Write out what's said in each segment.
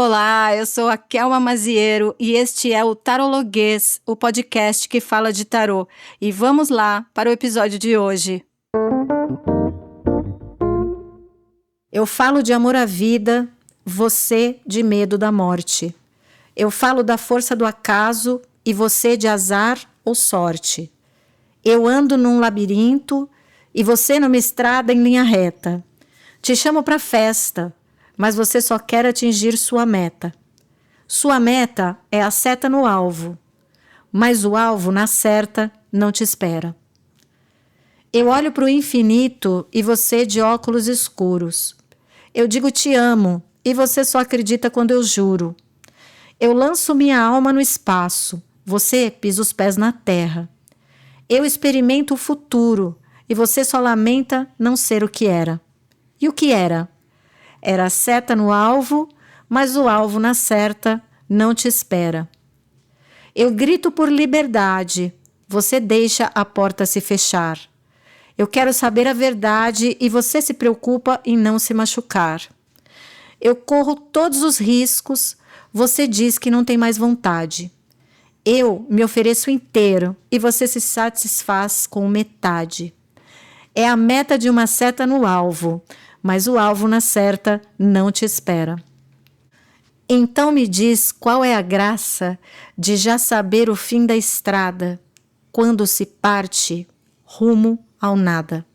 Olá, eu sou a Kelma Maziero e este é o Tarologuês, o podcast que fala de tarô. E vamos lá para o episódio de hoje. Eu falo de amor à vida, você de medo da morte. Eu falo da força do acaso e você de azar ou sorte. Eu ando num labirinto e você numa estrada em linha reta. Te chamo para festa, mas você só quer atingir sua meta. Sua meta é a seta no alvo, mas o alvo na certa não te espera. Eu olho para o infinito e você de óculos escuros. Eu digo te amo e você só acredita quando eu juro. Eu lanço minha alma no espaço, você pisa os pés na terra. Eu experimento o futuro e você só lamenta não ser o que era. E o que era? Era a seta no alvo, mas o alvo na certa não te espera. Eu grito por liberdade, você deixa a porta se fechar. Eu quero saber a verdade e você se preocupa em não se machucar. Eu corro todos os riscos, você diz que não tem mais vontade. Eu me ofereço inteiro e você se satisfaz com metade. É a meta de uma seta no alvo, mas o alvo na certa não te espera. Então me diz qual é a graça de já saber o fim da estrada, quando se parte rumo ao nada.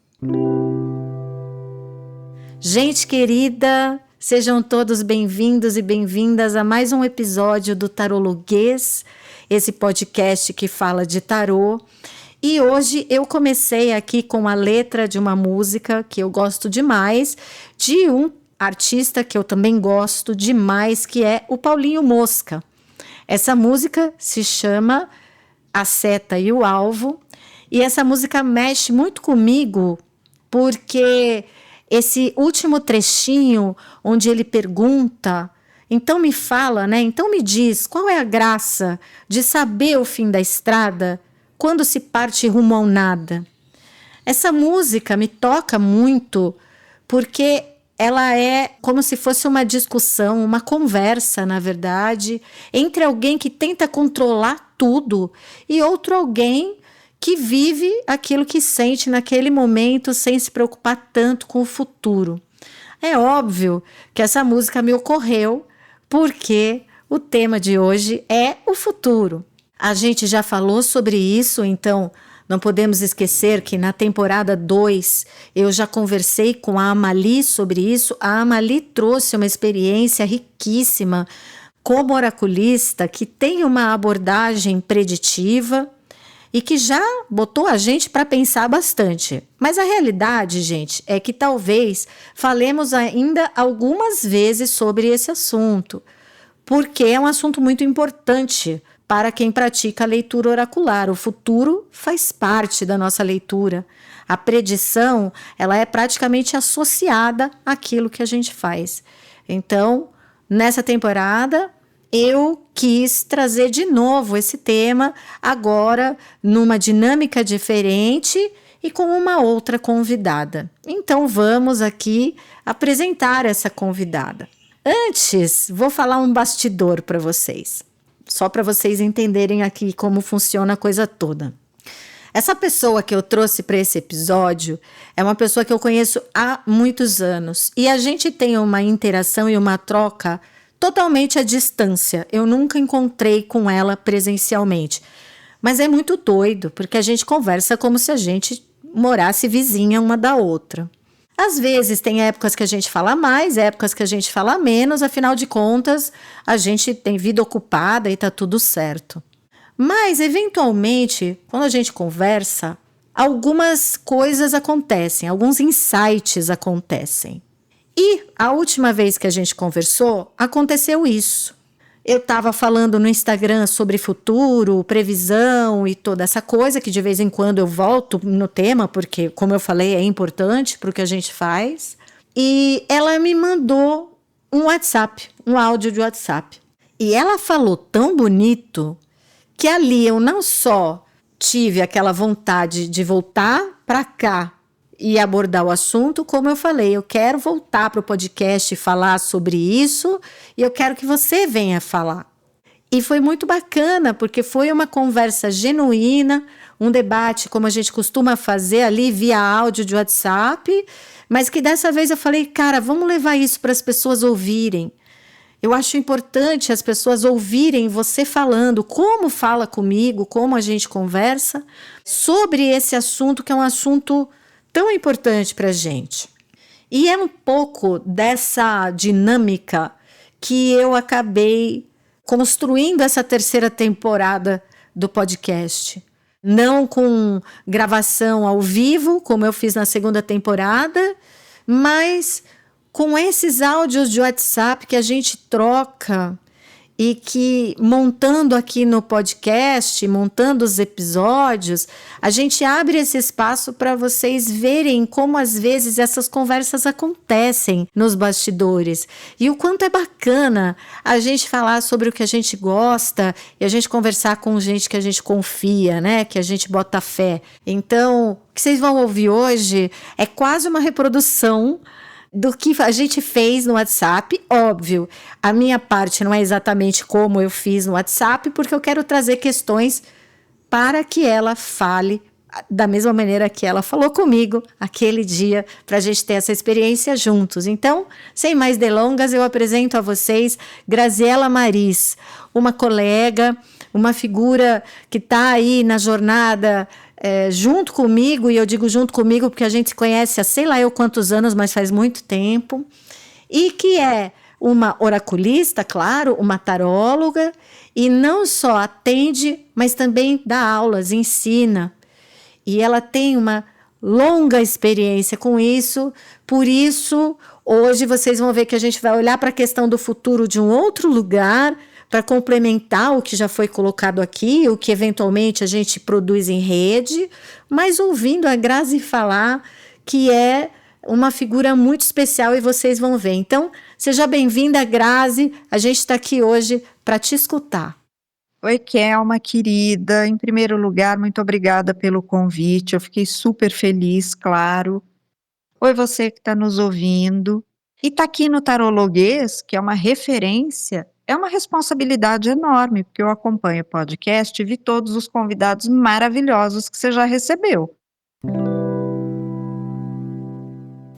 Gente querida, sejam todos bem-vindos e bem-vindas a mais um episódio do Tarologuês, esse podcast que fala de tarô. E hoje eu comecei aqui com a letra de uma música que eu gosto demais, de um artista que eu também gosto demais, que é o Paulinho Mosca. Essa música se chama A Seta e o Alvo, e essa música mexe muito comigo, porque esse último trechinho onde ele pergunta, então me fala, né? Então me diz, qual é a graça de saber o fim da estrada quando se parte rumo ao nada? Essa música me toca muito porque ela é como se fosse uma discussão, uma conversa, na verdade, entre alguém que tenta controlar tudo e outro alguém que vive aquilo que sente naquele momento sem se preocupar tanto com o futuro. É óbvio que essa música me ocorreu porque o tema de hoje é o futuro. A gente já falou sobre isso, então não podemos esquecer que na temporada 2 eu já conversei com a Amali sobre isso. A Amali trouxe uma experiência riquíssima como oraculista que tem uma abordagem preditiva e que já botou a gente para pensar bastante. Mas a realidade, gente, é que talvez falemos ainda algumas vezes sobre esse assunto, porque é um assunto muito importante para quem pratica a leitura oracular. O futuro faz parte da nossa leitura. A predição, ela é praticamente associada àquilo que a gente faz. Então, nessa temporada, eu quis trazer de novo esse tema, agora numa dinâmica diferente e com uma outra convidada. Então, vamos aqui apresentar essa convidada. Antes, vou falar um bastidor para vocês. Só para vocês entenderem aqui como funciona a coisa toda. Essa pessoa que eu trouxe para esse episódio é uma pessoa que eu conheço há muitos anos. E a gente tem uma interação e uma troca totalmente à distância. Eu nunca encontrei com ela presencialmente. Mas é muito doido, porque a gente conversa como se a gente morasse vizinha uma da outra. Às vezes tem épocas que a gente fala mais, épocas que a gente fala menos, afinal de contas, a gente tem vida ocupada e tá tudo certo. Mas, eventualmente, quando a gente conversa, algumas coisas acontecem, alguns insights acontecem. E a última vez que a gente conversou, aconteceu isso. Eu estava falando no Instagram sobre futuro, previsão e toda essa coisa, que de vez em quando eu volto no tema, porque, como eu falei, é importante para o que a gente faz. E ela me mandou um WhatsApp, um áudio de WhatsApp. E ela falou tão bonito que ali eu não só tive aquela vontade de voltar para cá e abordar o assunto, como eu falei, eu quero voltar para o podcast e falar sobre isso, e eu quero que você venha falar. E foi muito bacana, porque foi uma conversa genuína, um debate como a gente costuma fazer ali via áudio de WhatsApp, mas que dessa vez eu falei, cara, vamos levar isso para as pessoas ouvirem. Eu acho importante as pessoas ouvirem você falando, como fala comigo, como a gente conversa, sobre esse assunto, que é um assunto tão importante para a gente. E é um pouco dessa dinâmica que eu acabei construindo essa terceira temporada do podcast. Não com gravação ao vivo, como eu fiz na segunda temporada, mas com esses áudios de WhatsApp que a gente troca e que, montando aqui no podcast, montando os episódios, a gente abre esse espaço para vocês verem como às vezes essas conversas acontecem nos bastidores e o quanto é bacana a gente falar sobre o que a gente gosta e a gente conversar com gente que a gente confia, né? Que a gente bota fé. Então, o que vocês vão ouvir hoje é quase uma reprodução do que a gente fez no WhatsApp. Óbvio, a minha parte não é exatamente como eu fiz no WhatsApp, porque eu quero trazer questões para que ela fale da mesma maneira que ela falou comigo aquele dia, para a gente ter essa experiência juntos. Então, sem mais delongas, eu apresento a vocês Graziela Maris, uma colega, uma figura que está aí na jornada junto comigo, e eu digo junto comigo porque a gente se conhece há sei lá eu quantos anos, mas faz muito tempo, e que é uma oraculista, claro, uma taróloga, e não só atende, mas também dá aulas, ensina. E ela tem uma longa experiência com isso, por isso, hoje vocês vão ver que a gente vai olhar para a questão do futuro de um outro lugar, para complementar o que já foi colocado aqui, o que eventualmente a gente produz em rede, mas ouvindo a Grazi falar, que é uma figura muito especial, e vocês vão ver. Então, seja bem-vinda, Grazi, a gente está aqui hoje para te escutar. Oi, Kelma, querida. Em primeiro lugar, muito obrigada pelo convite. Eu fiquei super feliz, claro. Oi, você que está nos ouvindo. E está aqui no Tarologuês, que é uma referência, é uma responsabilidade enorme, porque eu acompanho o podcast e vi todos os convidados maravilhosos que você já recebeu.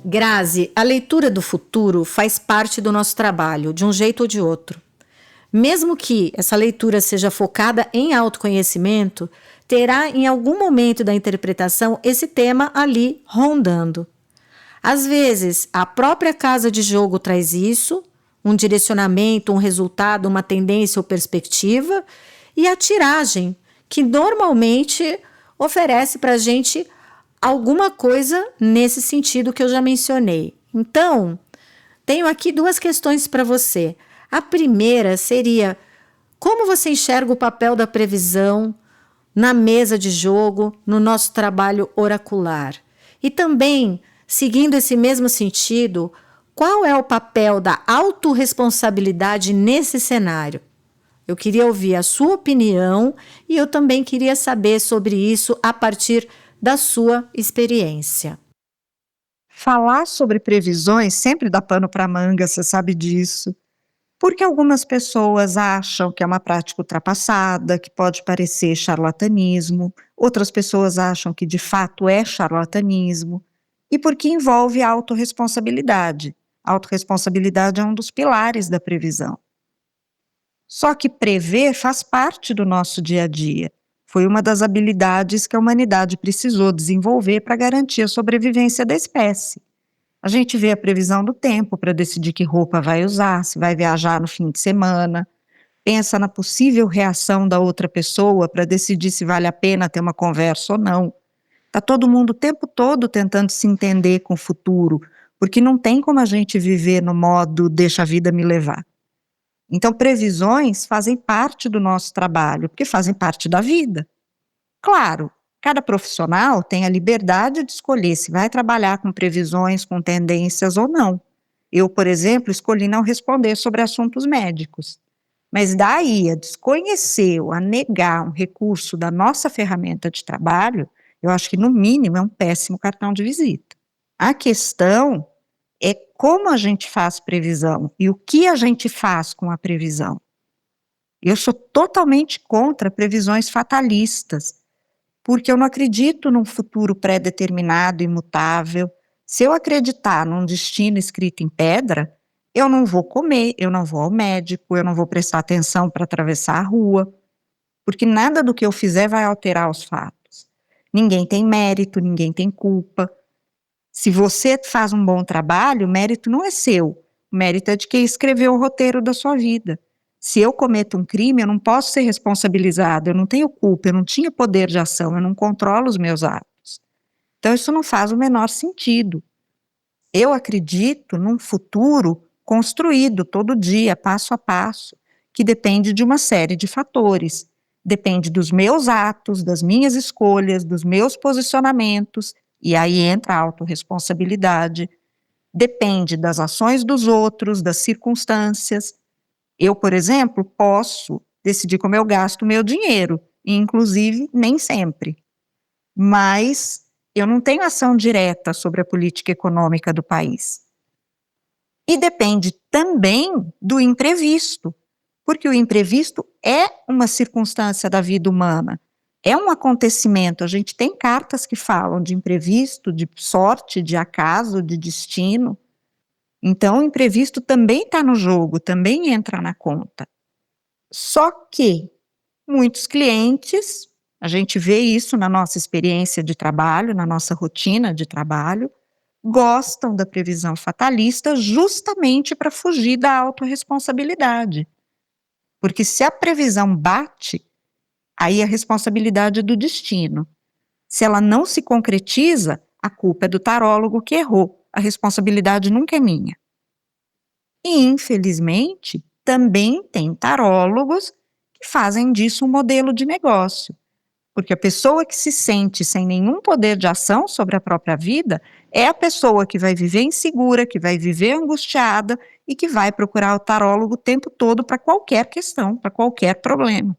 Grazi, a leitura do futuro faz parte do nosso trabalho, de um jeito ou de outro. Mesmo que essa leitura seja focada em autoconhecimento, terá em algum momento da interpretação esse tema ali rondando. Às vezes, a própria casa de jogo traz isso, um direcionamento, um resultado, uma tendência ou perspectiva, e a tiragem, que normalmente oferece para a gente alguma coisa nesse sentido que eu já mencionei. Então, tenho aqui duas questões para você. A primeira seria: como você enxerga o papel da previsão na mesa de jogo, no nosso trabalho oracular? E também, seguindo esse mesmo sentido, qual é o papel da autorresponsabilidade nesse cenário? Eu queria ouvir a sua opinião e eu também queria saber sobre isso a partir da sua experiência. Falar sobre previsões sempre dá pano para manga, você sabe disso. Porque algumas pessoas acham que é uma prática ultrapassada, que pode parecer charlatanismo, outras pessoas acham que de fato é charlatanismo, e porque envolve autorresponsabilidade. A autorresponsabilidade é um dos pilares da previsão. Só que prever faz parte do nosso dia a dia. Foi uma das habilidades que a humanidade precisou desenvolver para garantir a sobrevivência da espécie. A gente vê a previsão do tempo para decidir que roupa vai usar, se vai viajar no fim de semana, pensa na possível reação da outra pessoa para decidir se vale a pena ter uma conversa ou não. Está todo mundo o tempo todo tentando se entender com o futuro, porque não tem como a gente viver no modo deixa a vida me levar. Então, previsões fazem parte do nosso trabalho, porque fazem parte da vida. Claro, cada profissional tem a liberdade de escolher se vai trabalhar com previsões, com tendências ou não. Eu, por exemplo, escolhi não responder sobre assuntos médicos. Mas daí a desconhecer ou a negar um recurso da nossa ferramenta de trabalho, eu acho que, no mínimo, é um péssimo cartão de visita. A questão é como a gente faz previsão e o que a gente faz com a previsão. Eu sou totalmente contra previsões fatalistas, porque eu não acredito num futuro pré-determinado, imutável. Se eu acreditar num destino escrito em pedra, eu não vou comer, eu não vou ao médico, eu não vou prestar atenção para atravessar a rua, porque nada do que eu fizer vai alterar os fatos. Ninguém tem mérito, ninguém tem culpa. Se você faz um bom trabalho, o mérito não é seu, o mérito é de quem escreveu o roteiro da sua vida. Se eu cometo um crime, eu não posso ser responsabilizada, eu não tenho culpa, eu não tinha poder de ação, eu não controlo os meus atos. Então isso não faz o menor sentido. Eu acredito num futuro construído todo dia, passo a passo, que depende de uma série de fatores. Depende dos meus atos, das minhas escolhas, dos meus posicionamentos, e aí entra a autorresponsabilidade. Depende das ações dos outros, das circunstâncias. Eu, por exemplo, posso decidir como eu gasto o meu dinheiro, e inclusive nem sempre. Mas eu não tenho ação direta sobre a política econômica do país. E depende também do imprevisto, porque o imprevisto é uma circunstância da vida humana, é um acontecimento. A gente tem cartas que falam de imprevisto, de sorte, de acaso, de destino. Então, o imprevisto também está no jogo, também entra na conta. Só que muitos clientes, a gente vê isso na nossa experiência de trabalho, na nossa rotina de trabalho, gostam da previsão fatalista justamente para fugir da autorresponsabilidade. Porque se a previsão bate, aí a responsabilidade é do destino. Se ela não se concretiza, a culpa é do tarólogo que errou, a responsabilidade nunca é minha. E, infelizmente, também tem tarólogos que fazem disso um modelo de negócio. Porque a pessoa que se sente sem nenhum poder de ação sobre a própria vida é a pessoa que vai viver insegura, que vai viver angustiada e que vai procurar o tarólogo o tempo todo para qualquer questão, para qualquer problema.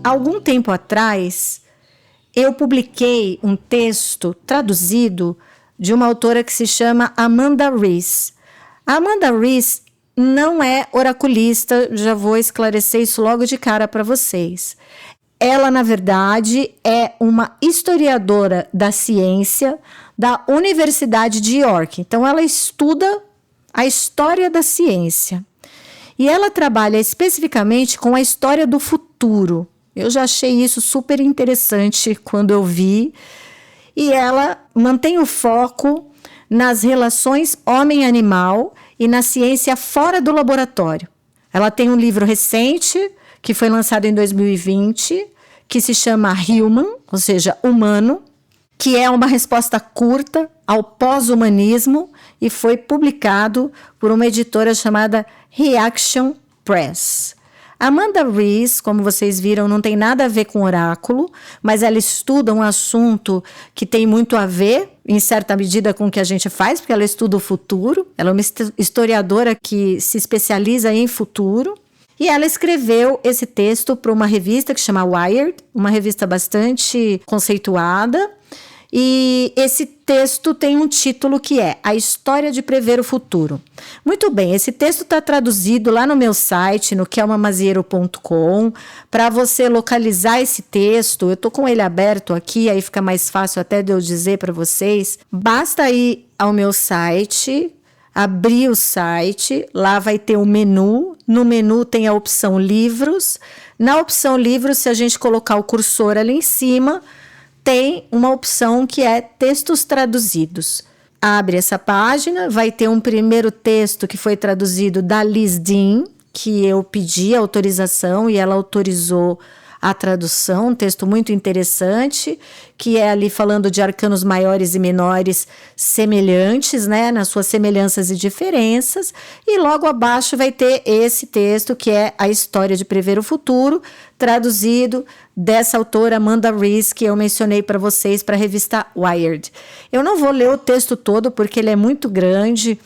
Algum tempo atrás, eu publiquei um texto traduzido de uma autora que se chama Amanda Rees. A Amanda Rees não é oraculista, já vou esclarecer isso logo de cara para vocês. Ela, na verdade, é uma historiadora da ciência da Universidade de York. Então, ela estuda a história da ciência. E ela trabalha especificamente com a história do futuro. Eu já achei isso super interessante quando eu vi. E ela mantém o foco nas relações homem-animal e na ciência fora do laboratório. Ela tem um livro recente, que foi lançado em 2020, que se chama Human, ou seja, humano, que é uma resposta curta ao pós-humanismo e foi publicado por uma editora chamada Reaction Press. Amanda Rees, como vocês viram, não tem nada a ver com oráculo, mas ela estuda um assunto que tem muito a ver, em certa medida, com o que a gente faz, porque ela estuda o futuro. Ela é uma historiadora que se especializa em futuro. E ela escreveu esse texto para uma revista que chama Wired, uma revista bastante conceituada. E esse texto tem um título que é A História de Prever o Futuro. Muito bem, esse texto está traduzido lá no meu site, no kelmamazieiro.com. Para você localizar esse texto, eu estou com ele aberto aqui, aí fica mais fácil até de eu dizer para vocês. Basta ir ao meu site, abrir o site, lá vai ter um menu. No menu tem a opção Livros. Na opção Livros, se a gente colocar o cursor ali em cima, tem uma opção que é textos traduzidos. Abre essa página, vai ter um primeiro texto que foi traduzido da Liz Dean, que eu pedi autorização e ela autorizou a tradução, um texto muito interessante, que é ali falando de arcanos maiores e menores semelhantes, né, nas suas semelhanças e diferenças, e logo abaixo vai ter esse texto que é A História de Prever o Futuro, traduzido dessa autora Amanda Rees, que eu mencionei para vocês para a revista Wired. Eu não vou ler o texto todo porque ele é muito grande,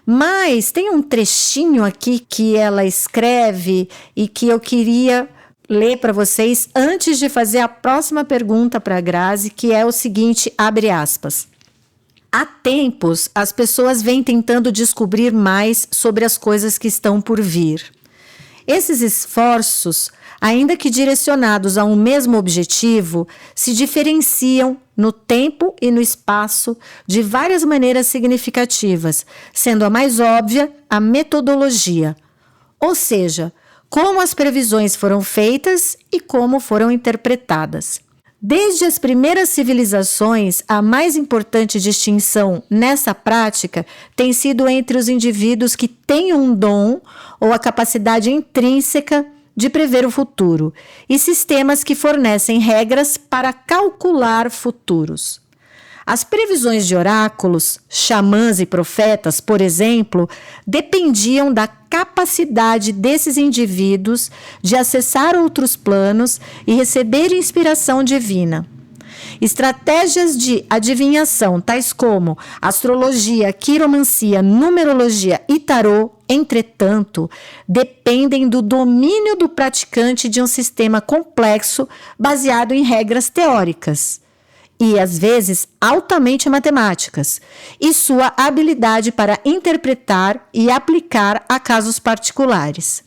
mas tem um trechinho aqui que ela escreve e que eu queria ler para vocês antes de fazer a próxima pergunta para a Grazi, que é o seguinte, abre aspas. Há tempos, as pessoas vêm tentando descobrir mais sobre as coisas que estão por vir. Esses esforços, ainda que direcionados a um mesmo objetivo, se diferenciam no tempo e no espaço de várias maneiras significativas, sendo a mais óbvia a metodologia, ou seja, como as previsões foram feitas e como foram interpretadas. Desde as primeiras civilizações, a mais importante distinção nessa prática tem sido entre os indivíduos que têm um dom ou a capacidade intrínseca de prever o futuro e sistemas que fornecem regras para calcular futuros. As previsões de oráculos, xamãs e profetas, por exemplo, dependiam da capacidade desses indivíduos de acessar outros planos e receber inspiração divina. Estratégias de adivinhação, tais como astrologia, quiromancia, numerologia e tarô, entretanto, dependem do domínio do praticante de um sistema complexo baseado em regras teóricas e, às vezes, altamente matemáticas, e sua habilidade para interpretar e aplicar a casos particulares.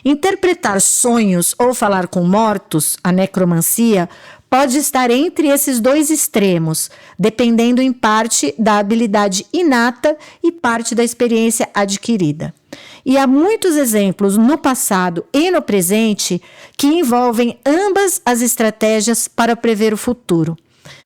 Interpretar sonhos ou falar com mortos, a necromancia, pode estar entre esses dois extremos, dependendo em parte da habilidade inata e parte da experiência adquirida. E há muitos exemplos no passado e no presente que envolvem ambas as estratégias para prever o futuro.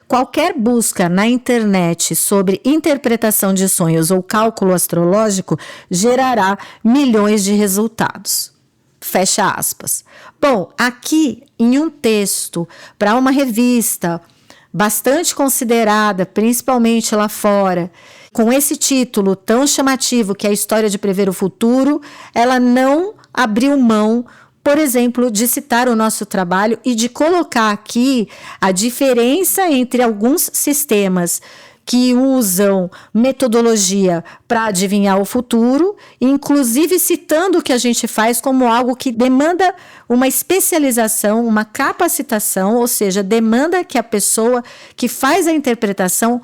Qualquer busca na internet sobre interpretação de sonhos ou cálculo astrológico gerará milhões de resultados. Fecha aspas. Bom, aqui em um texto para uma revista bastante considerada, principalmente lá fora, com esse título tão chamativo que é a história de prever o futuro, ela não abriu mão, por exemplo, de citar o nosso trabalho e de colocar aqui a diferença entre alguns sistemas que usam metodologia para adivinhar o futuro, inclusive citando o que a gente faz como algo que demanda uma especialização, uma capacitação, ou seja, demanda que a pessoa que faz a interpretação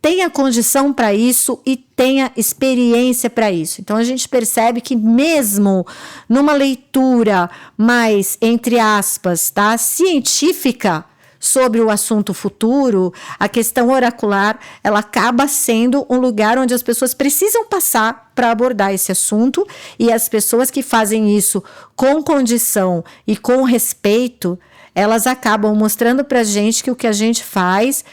tenha condição para isso e tenha experiência para isso. Então, a gente percebe que mesmo numa leitura mais, entre aspas, tá, científica sobre o assunto futuro, a questão oracular, ela acaba sendo um lugar onde as pessoas precisam passar para abordar esse assunto, e as pessoas que fazem isso com condição e com respeito, elas acabam mostrando para a gente que o que a gente faz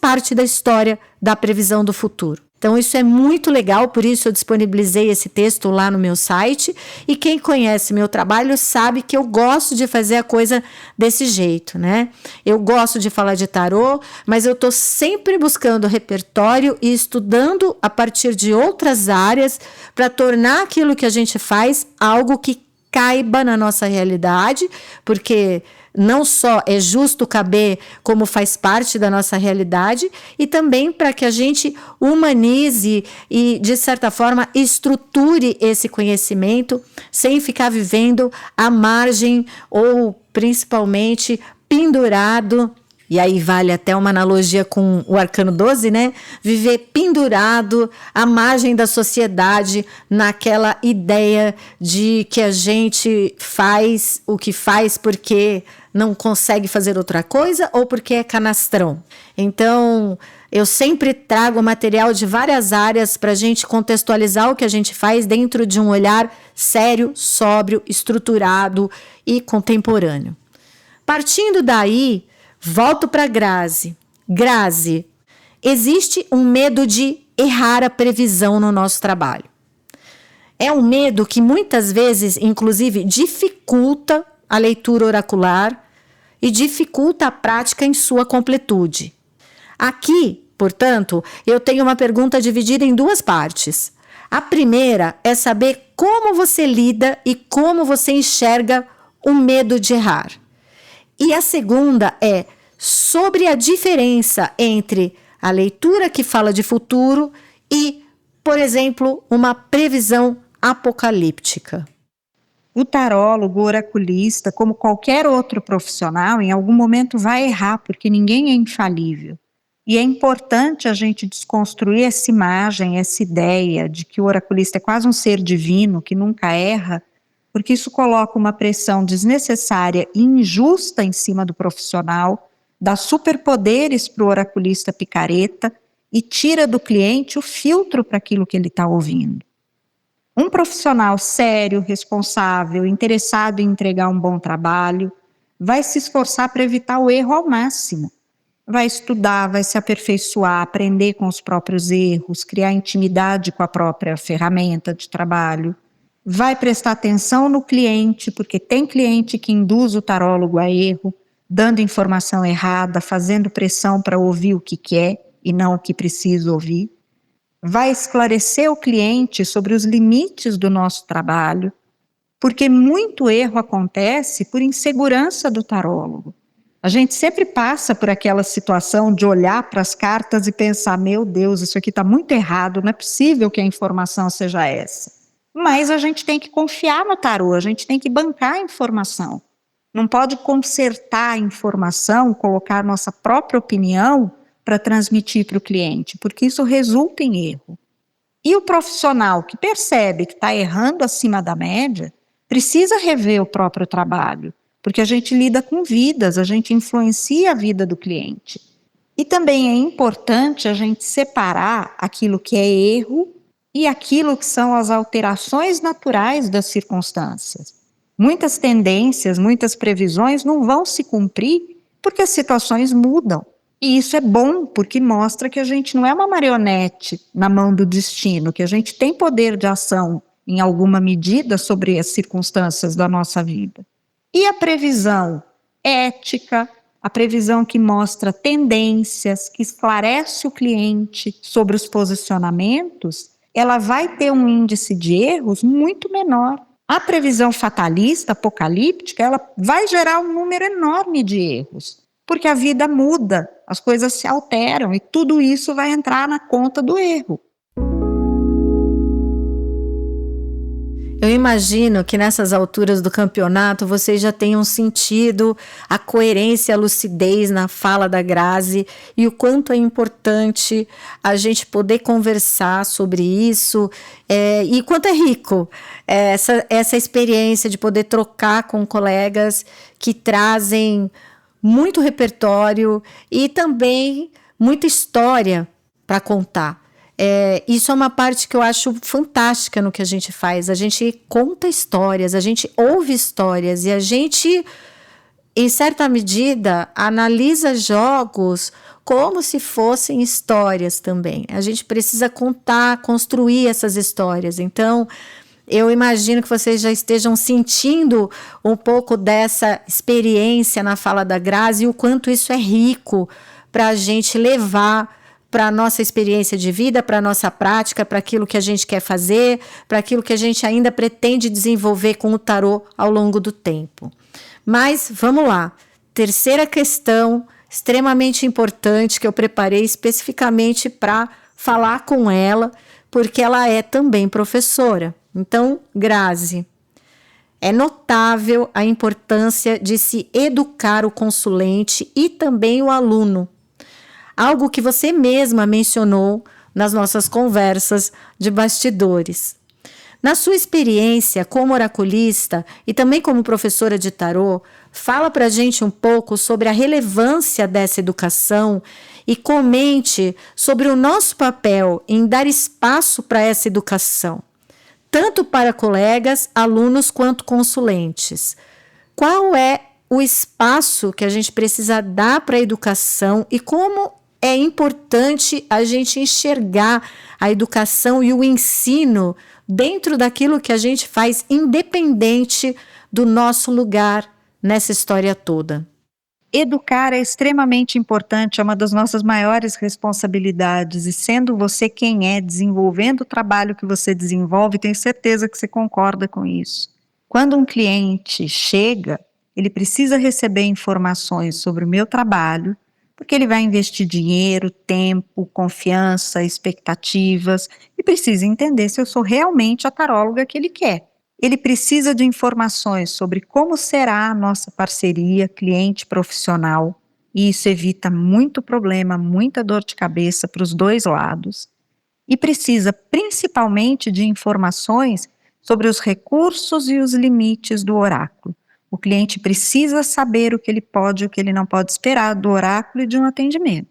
parte da história da previsão do futuro. Então isso é muito legal, por isso eu disponibilizei esse texto lá no meu site, e quem conhece meu trabalho sabe que eu gosto de fazer a coisa desse jeito, né? Eu gosto de falar de tarô, mas eu estou sempre buscando repertório e estudando a partir de outras áreas para tornar aquilo que a gente faz algo que caiba na nossa realidade, porque não só é justo caber, como faz parte da nossa realidade, e também para que a gente humanize e, de certa forma, estruture esse conhecimento sem ficar vivendo à margem ou, principalmente, pendurado. E aí vale até uma analogia com o Arcano 12, né? Viver pendurado à margem da sociedade, naquela ideia de que a gente faz o que faz porque não consegue fazer outra coisa ou porque é canastrão. Então, eu sempre trago material de várias áreas para a gente contextualizar o que a gente faz dentro de um olhar sério, sóbrio, estruturado e contemporâneo. Partindo daí, volto para Grazi. Grazi, existe um medo de errar a previsão no nosso trabalho. É um medo que muitas vezes, inclusive, dificulta a leitura oracular e dificulta a prática em sua completude. Aqui, portanto, eu tenho uma pergunta dividida em duas partes. A primeira é saber como você lida e como você enxerga o medo de errar. E a segunda é sobre a diferença entre a leitura que fala de futuro e, por exemplo, uma previsão apocalíptica. O tarólogo, o oraculista, como qualquer outro profissional, em algum momento vai errar, porque ninguém é infalível. E é importante a gente desconstruir essa imagem, essa ideia de que o oraculista é quase um ser divino, que nunca erra, porque isso coloca uma pressão desnecessária e injusta em cima do profissional, dá superpoderes para o oraculista picareta e tira do cliente o filtro para aquilo que ele está ouvindo. Um profissional sério, responsável, interessado em entregar um bom trabalho, vai se esforçar para evitar o erro ao máximo. Vai estudar, vai se aperfeiçoar, aprender com os próprios erros, criar intimidade com a própria ferramenta de trabalho. Vai prestar atenção no cliente, porque tem cliente que induz o tarólogo a erro, dando informação errada, fazendo pressão para ouvir o que quer e não o que precisa ouvir. Vai esclarecer o cliente sobre os limites do nosso trabalho, porque muito erro acontece por insegurança do tarólogo. A gente sempre passa por aquela situação de olhar para as cartas e pensar, meu Deus, isso aqui está muito errado, não é possível que a informação seja essa. Mas a gente tem que confiar no tarô, a gente tem que bancar a informação. Não pode consertar a informação, colocar nossa própria opinião para transmitir para o cliente, porque isso resulta em erro. E o profissional que percebe que está errando acima da média, precisa rever o próprio trabalho, porque a gente lida com vidas, a gente influencia a vida do cliente. E também é importante a gente separar aquilo que é erro e aquilo que são as alterações naturais das circunstâncias. Muitas tendências, muitas previsões não vão se cumprir porque as situações mudam. E isso é bom, porque mostra que a gente não é uma marionete na mão do destino, que a gente tem poder de ação em alguma medida sobre as circunstâncias da nossa vida. E a previsão ética, a previsão que mostra tendências, que esclarece o cliente sobre os posicionamentos, ela vai ter um índice de erros muito menor. A previsão fatalista, apocalíptica, ela vai gerar um número enorme de erros, porque a vida muda, as coisas se alteram e tudo isso vai entrar na conta do erro. Eu imagino que nessas alturas do campeonato vocês já tenham sentido a coerência, a lucidez na fala da Grazi e o quanto é importante a gente poder conversar sobre isso e quanto é rico essa experiência de poder trocar com colegas que trazem muito repertório e também muita história para contar. Isso é uma parte que eu acho fantástica no que a gente faz. A gente conta histórias, a gente ouve histórias e a gente, em certa medida, analisa jogos como se fossem histórias também. A gente precisa contar, construir essas histórias. Então, eu imagino que vocês já estejam sentindo um pouco dessa experiência na fala da Grazi e o quanto isso é rico para a gente levar para a nossa experiência de vida, para a nossa prática, para aquilo que a gente quer fazer, para aquilo que a gente ainda pretende desenvolver com o tarô ao longo do tempo. Mas vamos lá. Terceira questão extremamente importante que eu preparei especificamente para falar com ela, porque ela é também professora. Então, Grazi, é notável a importância de se educar o consulente e também o aluno. Algo que você mesma mencionou nas nossas conversas de bastidores. Na sua experiência como oraculista e também como professora de tarô, fala para a gente um pouco sobre a relevância dessa educação e comente sobre o nosso papel em dar espaço para essa educação, tanto para colegas, alunos quanto consulentes. Qual é o espaço que a gente precisa dar para a educação e como é importante a gente enxergar a educação e o ensino dentro daquilo que a gente faz, independente do nosso lugar nessa história toda. Educar é extremamente importante, é uma das nossas maiores responsabilidades, e sendo você quem é, desenvolvendo o trabalho que você desenvolve, tenho certeza que você concorda com isso. Quando um cliente chega, ele precisa receber informações sobre o meu trabalho, porque ele vai investir dinheiro, tempo, confiança, expectativas, e precisa entender se eu sou realmente a taróloga que ele quer. Ele precisa de informações sobre como será a nossa parceria cliente-profissional, e isso evita muito problema, muita dor de cabeça para os dois lados. E precisa principalmente de informações sobre os recursos e os limites do oráculo. O cliente precisa saber o que ele pode e o que ele não pode esperar do oráculo e de um atendimento.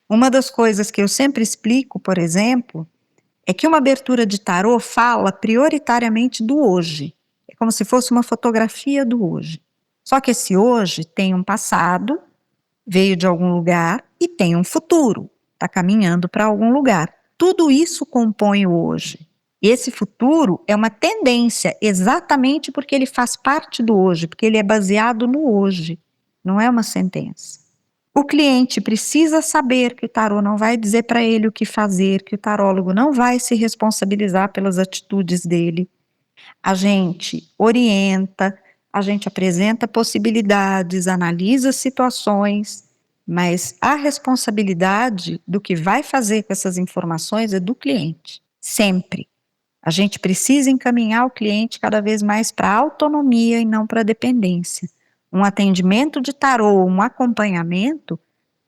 Uma das coisas que eu sempre explico, por exemplo, é que uma abertura de tarô fala prioritariamente do hoje. É como se fosse uma fotografia do hoje. Só que esse hoje tem um passado, veio de algum lugar, e tem um futuro, está caminhando para algum lugar. Tudo isso compõe o hoje. E esse futuro é uma tendência, exatamente porque ele faz parte do hoje, porque ele é baseado no hoje, não é uma sentença. O cliente precisa saber que o tarô não vai dizer para ele o que fazer, que o tarólogo não vai se responsabilizar pelas atitudes dele. A gente orienta, a gente apresenta possibilidades, analisa situações, mas a responsabilidade do que vai fazer com essas informações é do cliente, sempre. A gente precisa encaminhar o cliente cada vez mais para a autonomia e não para a dependência. Um atendimento de tarô, um acompanhamento,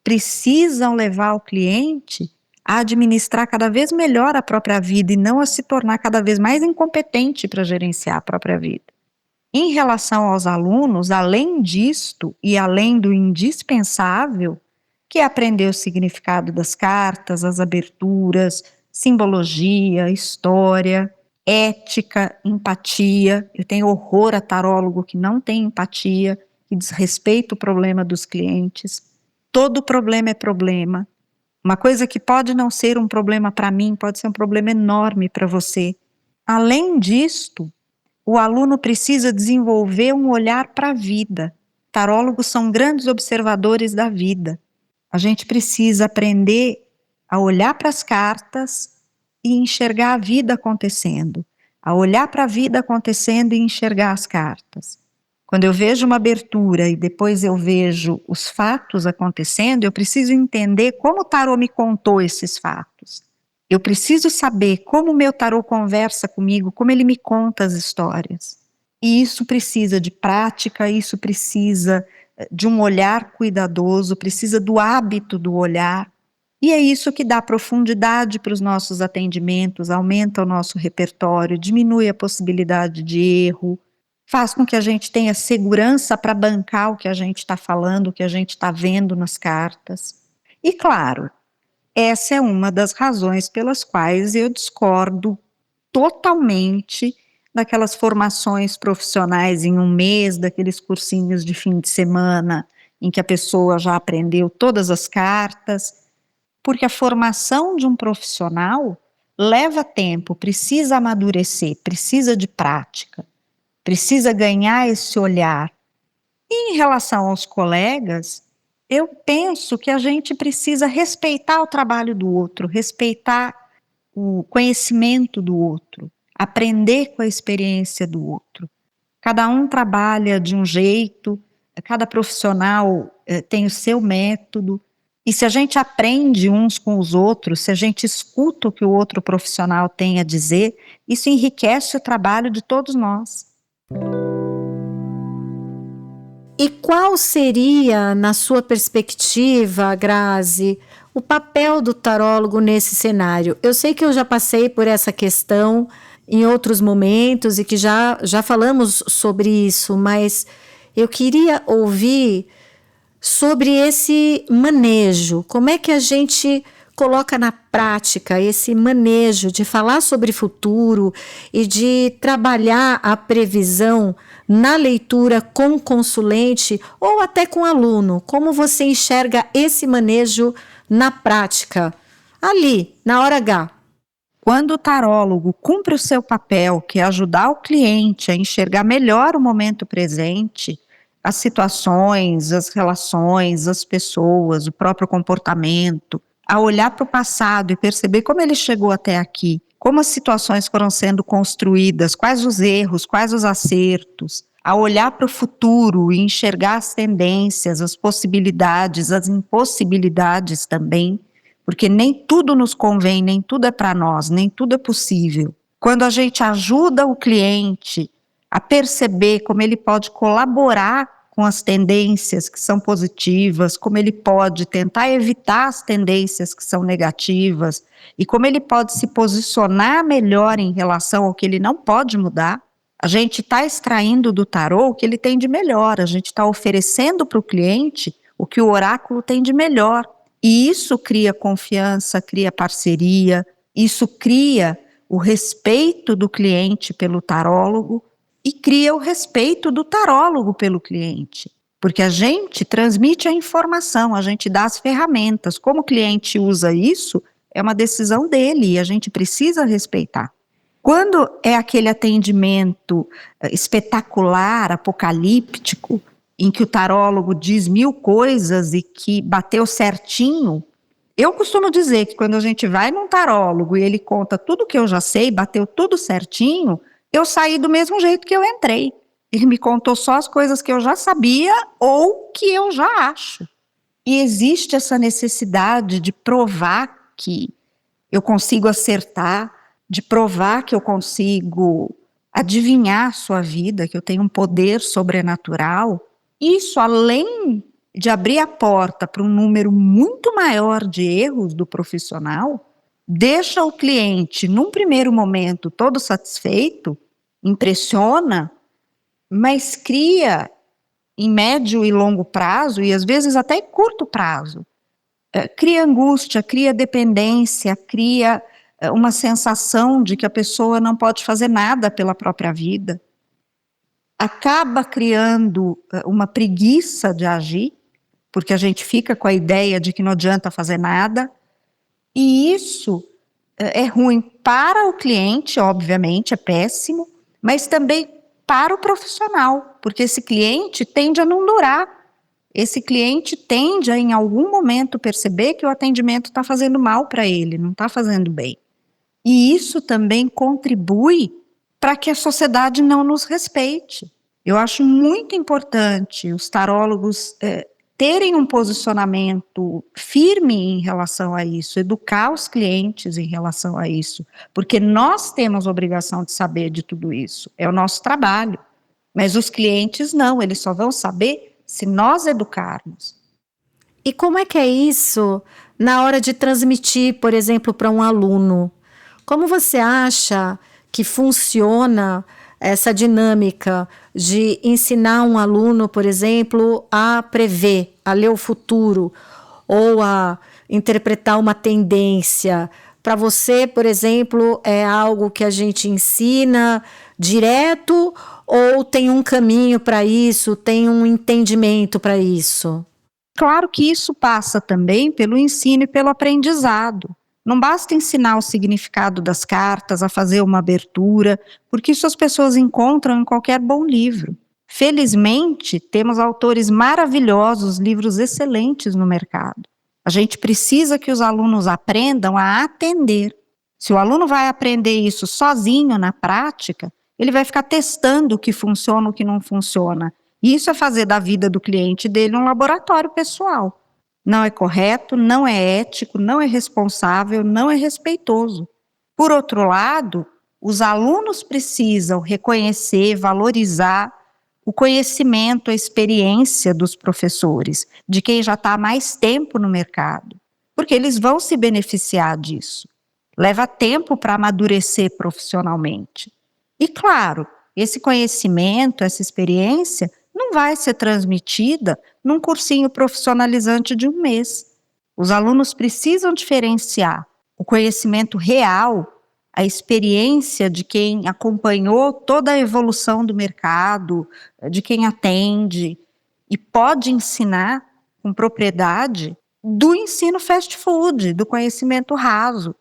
precisam levar o cliente a administrar cada vez melhor a própria vida e não a se tornar cada vez mais incompetente para gerenciar a própria vida. Em relação aos alunos, além disto e além do indispensável, que é aprender o significado das cartas, as aberturas, simbologia, história, ética, empatia. Eu tenho horror a tarólogo que não tem empatia, que desrespeita o problema dos clientes. Todo problema é problema. Uma coisa que pode não ser um problema para mim, pode ser um problema enorme para você. Além disto, o aluno precisa desenvolver um olhar para a vida. Tarólogos são grandes observadores da vida. A gente precisa aprender a olhar para as cartas e enxergar a vida acontecendo. A olhar para a vida acontecendo e enxergar as cartas. Quando eu vejo uma abertura e depois eu vejo os fatos acontecendo, eu preciso entender como o tarô me contou esses fatos. Eu preciso saber como o meu tarô conversa comigo, como ele me conta as histórias. E isso precisa de prática, isso precisa de um olhar cuidadoso, precisa do hábito do olhar. E é isso que dá profundidade para os nossos atendimentos, aumenta o nosso repertório, diminui a possibilidade de erro, faz com que a gente tenha segurança para bancar o que a gente está falando, o que a gente está vendo nas cartas. E claro, essa é uma das razões pelas quais eu discordo totalmente daquelas formações profissionais em um mês, daqueles cursinhos de fim de semana, em que a pessoa já aprendeu todas as cartas, porque a formação de um profissional leva tempo, precisa amadurecer, precisa de prática, precisa ganhar esse olhar. E em relação aos colegas, eu penso que a gente precisa respeitar o trabalho do outro, respeitar o conhecimento do outro, aprender com a experiência do outro. Cada um trabalha de um jeito, cada profissional tem o seu método, e se a gente aprende uns com os outros, se a gente escuta o que o outro profissional tem a dizer, isso enriquece o trabalho de todos nós. E qual seria, na sua perspectiva, Grazi, o papel do tarólogo nesse cenário? Eu sei que eu já passei por essa questão em outros momentos e que já falamos sobre isso, mas eu queria ouvir sobre esse manejo. Como é que a gente coloca na prática esse manejo de falar sobre futuro e de trabalhar a previsão na leitura com consulente ou até com aluno? Como você enxerga esse manejo na prática, ali, na hora H? Quando o tarólogo cumpre o seu papel, que é ajudar o cliente a enxergar melhor o momento presente, as situações, as relações, as pessoas, o próprio comportamento, a olhar para o passado e perceber como ele chegou até aqui, como as situações foram sendo construídas, quais os erros, quais os acertos, a olhar para o futuro e enxergar as tendências, as possibilidades, as impossibilidades também, porque nem tudo nos convém, nem tudo é para nós, nem tudo é possível. Quando a gente ajuda o cliente a perceber como ele pode colaborar com as tendências que são positivas, como ele pode tentar evitar as tendências que são negativas e como ele pode se posicionar melhor em relação ao que ele não pode mudar. A gente está extraindo do tarô o que ele tem de melhor, a gente está oferecendo para o cliente o que o oráculo tem de melhor. E isso cria confiança, cria parceria, isso cria o respeito do cliente pelo tarólogo e cria o respeito do tarólogo pelo cliente. Porque a gente transmite a informação, a gente dá as ferramentas. Como o cliente usa isso, é uma decisão dele e a gente precisa respeitar. Quando é aquele atendimento espetacular, apocalíptico, em que o tarólogo diz 1000 coisas e que bateu certinho, eu costumo dizer que quando a gente vai num tarólogo e ele conta tudo que eu já sei, bateu tudo certinho, eu saí do mesmo jeito que eu entrei. Ele me contou só as coisas que eu já sabia ou que eu já acho. E existe essa necessidade de provar que eu consigo acertar, de provar que eu consigo adivinhar a sua vida, que eu tenho um poder sobrenatural. Isso, além de abrir a porta para um número muito maior de erros do profissional, deixa o cliente, num primeiro momento, todo satisfeito, impressiona, mas cria, em médio e longo prazo, e às vezes até em curto prazo, cria angústia, cria dependência, cria uma sensação de que a pessoa não pode fazer nada pela própria vida. Acaba criando uma preguiça de agir, porque a gente fica com a ideia de que não adianta fazer nada, e isso é ruim para o cliente, obviamente, é péssimo, mas também para o profissional, porque esse cliente tende a não durar, esse cliente tende a, em algum momento, perceber que o atendimento está fazendo mal para ele, não está fazendo bem. E isso também contribui para que a sociedade não nos respeite. Eu acho muito importante os tarólogos terem um posicionamento firme em relação a isso, educar os clientes em relação a isso, porque nós temos obrigação de saber de tudo isso, é o nosso trabalho, mas os clientes não, eles só vão saber se nós educarmos. E como é que é isso na hora de transmitir, por exemplo, para um aluno? Como você acha que funciona essa dinâmica de ensinar um aluno, por exemplo, a prever, a ler o futuro ou a interpretar uma tendência? Para você, por exemplo, é algo que a gente ensina direto ou tem um caminho para isso, tem um entendimento para isso? Claro que isso passa também pelo ensino e pelo aprendizado. Não basta ensinar o significado das cartas, a fazer uma abertura, porque isso as pessoas encontram em qualquer bom livro. Felizmente, temos autores maravilhosos, livros excelentes no mercado. A gente precisa que os alunos aprendam a atender. Se o aluno vai aprender isso sozinho na prática, ele vai ficar testando o que funciona, o que não funciona. E isso é fazer da vida do cliente dele um laboratório pessoal. Não é correto, não é ético, não é responsável, não é respeitoso. Por outro lado, os alunos precisam reconhecer, valorizar o conhecimento, a experiência dos professores, de quem já está há mais tempo no mercado, porque eles vão se beneficiar disso. Leva tempo para amadurecer profissionalmente. E claro, esse conhecimento, essa experiência, não vai ser transmitida num cursinho profissionalizante de um mês. Os alunos precisam diferenciar o conhecimento real, a experiência de quem acompanhou toda a evolução do mercado, de quem atende e pode ensinar com propriedade, do ensino fast food, do conhecimento raso.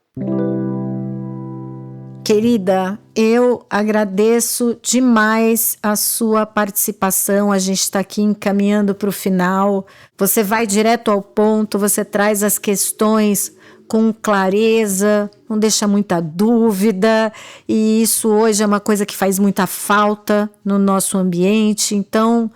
Querida, eu agradeço demais a sua participação. A gente está aqui encaminhando para o final. Você vai direto ao ponto, você traz as questões com clareza, não deixa muita dúvida, e isso hoje é uma coisa que faz muita falta no nosso ambiente. Então,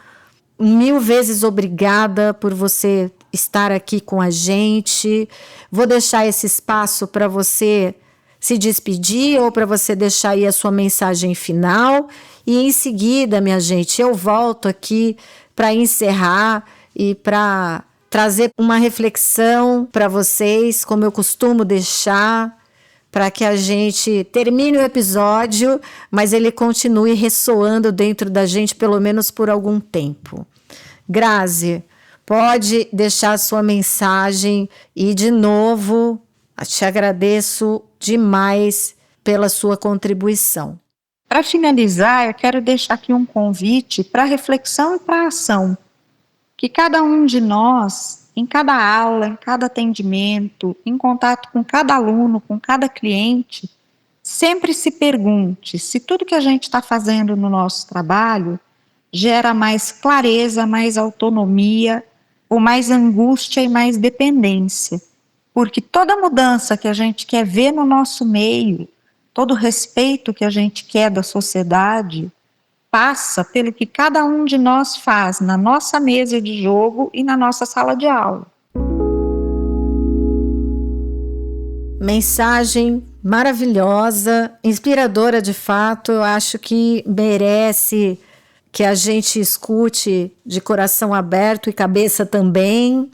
1000 vezes obrigada por você estar aqui com a gente. Vou deixar esse espaço para você se despedir ou para você deixar aí a sua mensagem final E em seguida, minha gente, eu volto aqui para encerrar e para trazer uma reflexão para vocês, como eu costumo deixar, para que a gente termine o episódio, mas ele continue ressoando dentro da gente pelo menos por algum tempo. Grazi, pode deixar a sua mensagem e, de novo, te agradeço demais pela sua contribuição. Para finalizar, eu quero deixar aqui um convite para reflexão e para ação. Que cada um de nós, em cada aula, em cada atendimento, em contato com cada aluno, com cada cliente, sempre se pergunte se tudo que a gente está fazendo no nosso trabalho gera mais clareza, mais autonomia, ou mais angústia e mais dependência. Porque toda mudança que a gente quer ver no nosso meio, todo respeito que a gente quer da sociedade, passa pelo que cada um de nós faz na nossa mesa de jogo e na nossa sala de aula. Mensagem maravilhosa, inspiradora de fato. Eu acho que merece que a gente escute de coração aberto e cabeça também.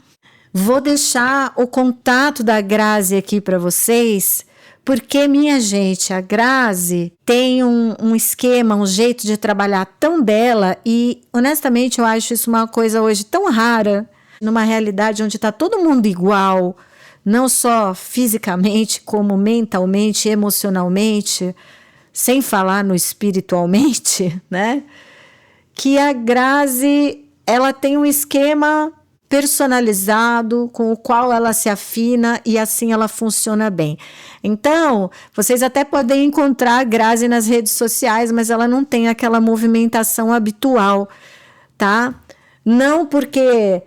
Vou deixar o contato da Grazi aqui para vocês, porque, minha gente, a Grazi tem um esquema, um jeito de trabalhar tão dela e, honestamente, eu acho isso uma coisa hoje tão rara, numa realidade onde está todo mundo igual, não só fisicamente, como mentalmente, emocionalmente, sem falar no espiritualmente, né? Que a Grazi, ela tem um esquema personalizado, com o qual ela se afina e assim ela funciona bem. Então, vocês até podem encontrar a Grazi nas redes sociais, mas ela não tem aquela movimentação habitual, tá? Não porque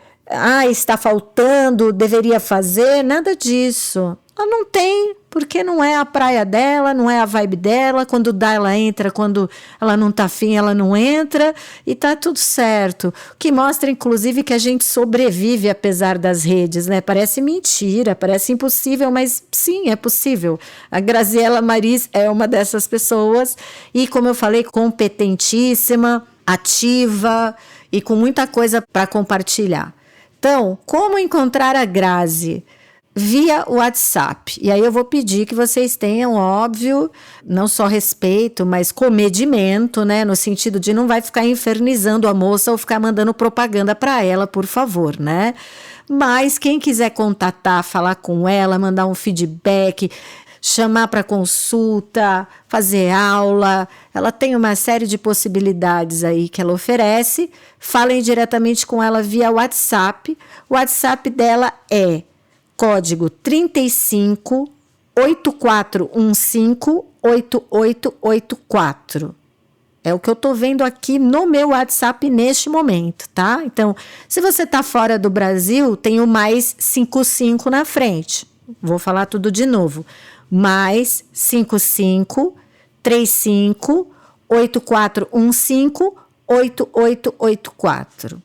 está faltando, deveria fazer, nada disso. Ela não tem, porque não é a praia dela, não é a vibe dela. Quando dá, ela entra, quando ela não tá afim, ela não entra, e tá tudo certo. O que mostra, inclusive, que a gente sobrevive apesar das redes, né? Parece mentira, parece impossível, mas sim, é possível. A Graziela Maris é uma dessas pessoas, e como eu falei, competentíssima, ativa e com muita coisa para compartilhar. Então, como encontrar a Grazi? Via WhatsApp. E aí eu vou pedir que vocês tenham, óbvio, não só respeito, mas comedimento, né? No sentido de não vai ficar infernizando a moça ou ficar mandando propaganda para ela, por favor, né? Mas quem quiser contatar, falar com ela, mandar um feedback, chamar para consulta, fazer aula, ela tem uma série de possibilidades aí que ela oferece. Falem diretamente com ela via WhatsApp. O WhatsApp dela é código 35 8415 8884. É o que eu tô vendo aqui no meu WhatsApp neste momento, tá? Então, se você tá fora do Brasil, tem o mais 55 na frente. Vou falar tudo de novo. Mais 55 35 8415 8884.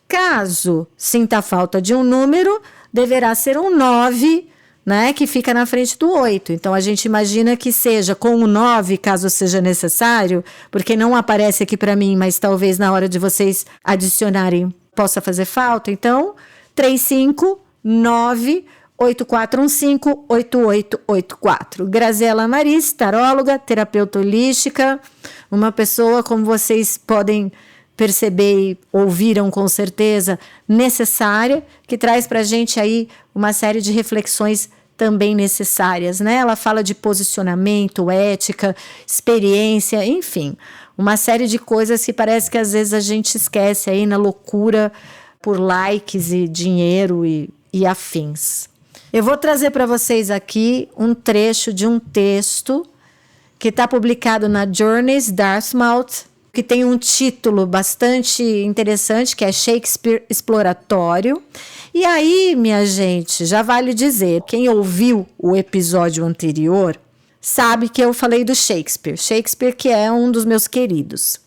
Caso sinta falta de um número, deverá ser um 9, né, que fica na frente do 8. Então, a gente imagina que seja com o 9, caso seja necessário, porque não aparece aqui para mim, mas talvez na hora de vocês adicionarem possa fazer falta. Então, 359 8415 8884. Graziela Maris, taróloga, terapeuta holística, uma pessoa, como vocês podem perceber e ouviram com certeza, necessária, que traz para a gente aí uma série de reflexões também necessárias, né? Ela fala de posicionamento, ética, experiência, enfim, uma série de coisas que parece que às vezes a gente esquece aí na loucura por likes e dinheiro e afins. Eu vou trazer para vocês aqui um trecho de um texto que está publicado na Journeys Dartmouth, que tem um título bastante interessante, que é Shakespeare Exploratório. E aí, minha gente, já vale dizer, quem ouviu o episódio anterior sabe que eu falei do Shakespeare. Shakespeare, que é um dos meus queridos.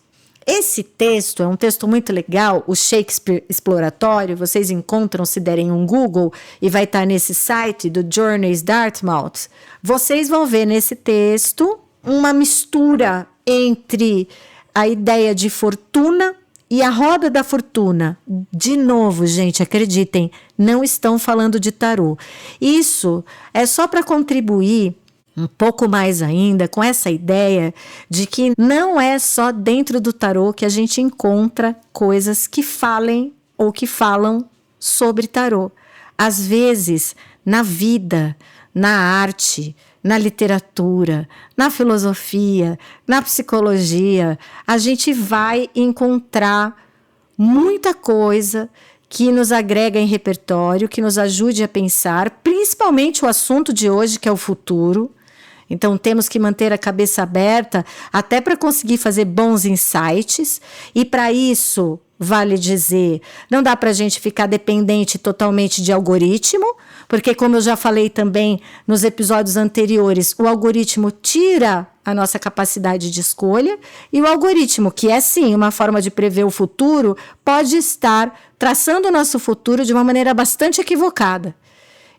Esse texto é um texto muito legal, o Shakespeare Exploratório, vocês encontram se derem um Google e vai estar nesse site do Journeys Dartmouth. Vocês vão ver nesse texto uma mistura entre a ideia de fortuna e a roda da fortuna. De novo, gente, acreditem, não estão falando de tarô. Isso é só para contribuir um pouco mais ainda com essa ideia de que não é só dentro do tarô que a gente encontra coisas que falem ou que falam sobre tarô. Às vezes, na vida, na arte, na literatura, na filosofia, na psicologia, a gente vai encontrar muita coisa que nos agrega em repertório, que nos ajude a pensar, principalmente o assunto de hoje, que é o futuro. Então, temos que manter a cabeça aberta até para conseguir fazer bons insights. E para isso, vale dizer, não dá para a gente ficar dependente totalmente de algoritmo, porque, como eu já falei também nos episódios anteriores, o algoritmo tira a nossa capacidade de escolha, e o algoritmo, que é sim uma forma de prever o futuro, pode estar traçando o nosso futuro de uma maneira bastante equivocada.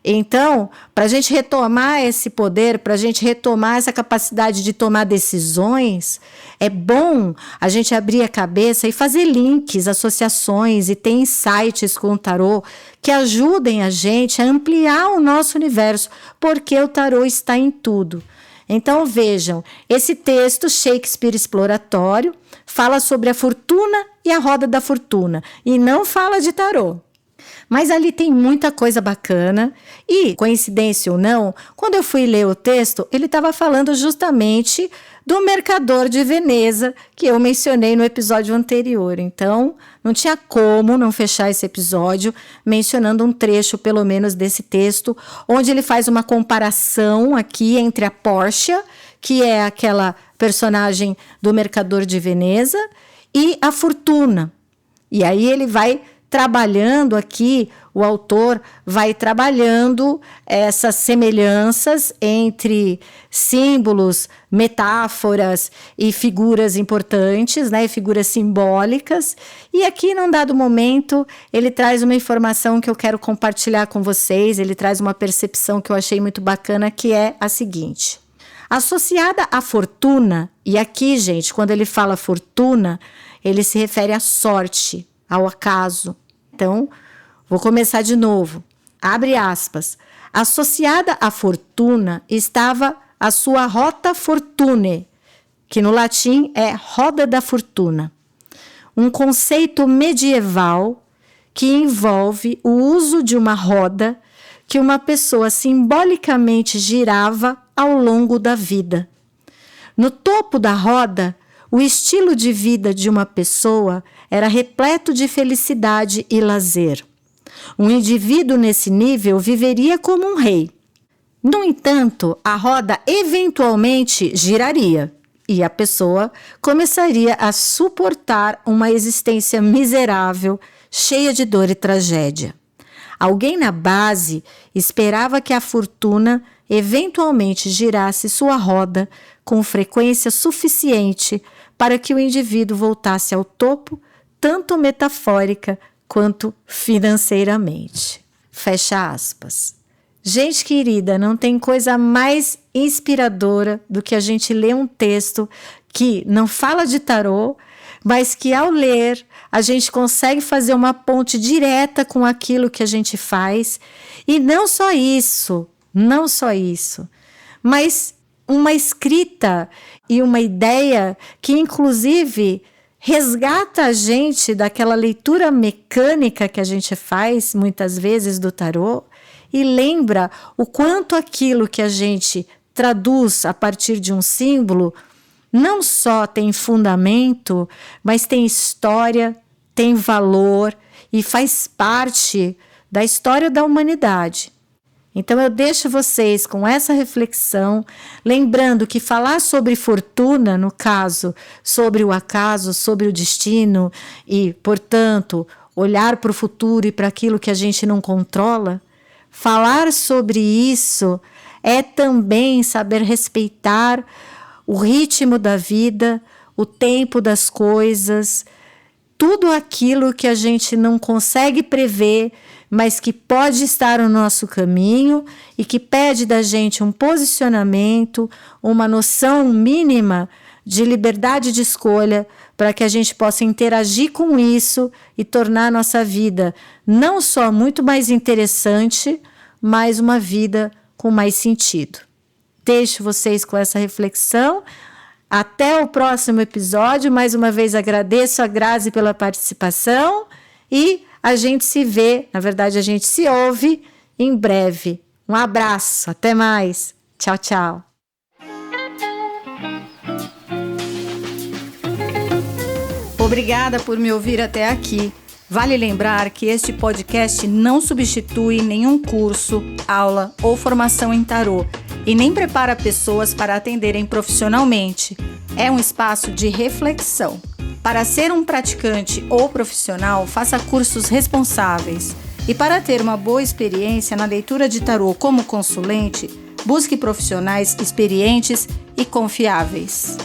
Então, para a gente retomar esse poder, para a gente retomar essa capacidade de tomar decisões, é bom a gente abrir a cabeça e fazer links, associações e ter insights com o tarô que ajudem a gente a ampliar o nosso universo, porque o tarô está em tudo. Então, vejam, esse texto, Shakespeare exploratório, fala sobre a fortuna e a roda da fortuna, e não fala de tarô. Mas ali tem muita coisa bacana e, coincidência ou não, quando eu fui ler o texto, ele estava falando justamente do Mercador de Veneza, que eu mencionei no episódio anterior. Então, não tinha como não fechar esse episódio mencionando um trecho, pelo menos, desse texto, onde ele faz uma comparação aqui entre a Pórcia, que é aquela personagem do Mercador de Veneza, e a Fortuna. E aí ele vai trabalhando aqui, o autor vai trabalhando essas semelhanças entre símbolos, metáforas e figuras importantes, né, figuras simbólicas. E aqui, num dado momento, ele traz uma informação que eu quero compartilhar com vocês, ele traz uma percepção que eu achei muito bacana, que é a seguinte: associada à fortuna, e aqui, gente, quando ele fala fortuna, ele se refere à sorte, ao acaso. Então, vou começar de novo. Abre aspas. Associada à fortuna estava a sua rota fortune, que no latim é roda da fortuna. Um conceito medieval que envolve o uso de uma roda que uma pessoa simbolicamente girava ao longo da vida. No topo da roda, o estilo de vida de uma pessoa era repleto de felicidade e lazer. Um indivíduo nesse nível viveria como um rei. No entanto, a roda eventualmente giraria e a pessoa começaria a suportar uma existência miserável, cheia de dor e tragédia. Alguém na base esperava que a fortuna eventualmente girasse sua roda com frequência suficiente para que o indivíduo voltasse ao topo, tanto metafórica quanto financeiramente. Fecha aspas. Gente querida, não tem coisa mais inspiradora do que a gente ler um texto que não fala de tarô, mas que ao ler a gente consegue fazer uma ponte direta com aquilo que a gente faz. E não só isso, mas uma escrita e uma ideia que, inclusive, resgata a gente daquela leitura mecânica que a gente faz, muitas vezes, do tarô, e lembra o quanto aquilo que a gente traduz a partir de um símbolo não só tem fundamento, mas tem história, tem valor e faz parte da história da humanidade. Então eu deixo vocês com essa reflexão, lembrando que falar sobre fortuna, no caso, sobre o acaso, sobre o destino e, portanto, olhar para o futuro e para aquilo que a gente não controla, falar sobre isso é também saber respeitar o ritmo da vida, o tempo das coisas, tudo aquilo que a gente não consegue prever, mas que pode estar no nosso caminho e que pede da gente um posicionamento, uma noção mínima de liberdade de escolha, para que a gente possa interagir com isso e tornar a nossa vida não só muito mais interessante, mas uma vida com mais sentido. Deixo vocês com essa reflexão. Até o próximo episódio. Mais uma vez agradeço a Grazi pela participação e a gente se vê, na verdade a gente se ouve em breve. Um abraço, até mais. Tchau, tchau. Obrigada por me ouvir até aqui. Vale lembrar que este podcast não substitui nenhum curso, aula ou formação em tarô e nem prepara pessoas para atenderem profissionalmente. É um espaço de reflexão. Para ser um praticante ou profissional, faça cursos responsáveis. E para ter uma boa experiência na leitura de tarô como consulente, busque profissionais experientes e confiáveis.